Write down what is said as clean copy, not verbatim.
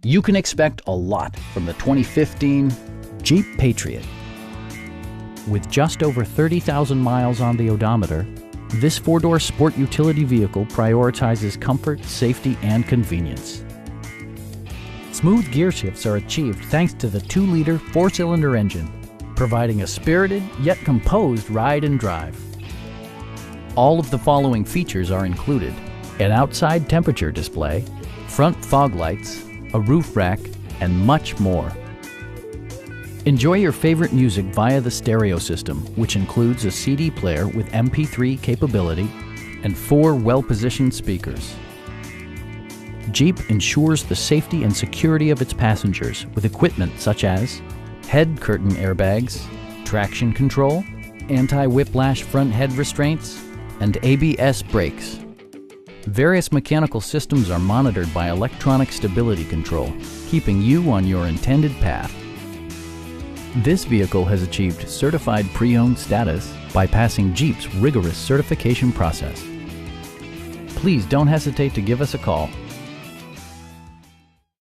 You can expect a lot from the 2015 Jeep Patriot. With just over 30,000 miles on the odometer, this four-door sport utility vehicle prioritizes comfort, safety, and convenience. Smooth gear shifts are achieved thanks to the 2-liter 4-cylinder engine, providing a spirited yet composed ride and drive. All of the following features are included: an outside temperature display, front fog lights, a roof rack, and much more. Enjoy your favorite music via the stereo system, which includes a CD player with MP3 capability and 4 well-positioned speakers. Jeep ensures the safety and security of its passengers with equipment such as head curtain airbags, traction control, anti-whiplash front head restraints, and ABS brakes. Various mechanical systems are monitored by electronic stability control, keeping you on your intended path. This vehicle has achieved certified pre-owned status by passing Jeep's rigorous certification process. Please don't hesitate to give us a call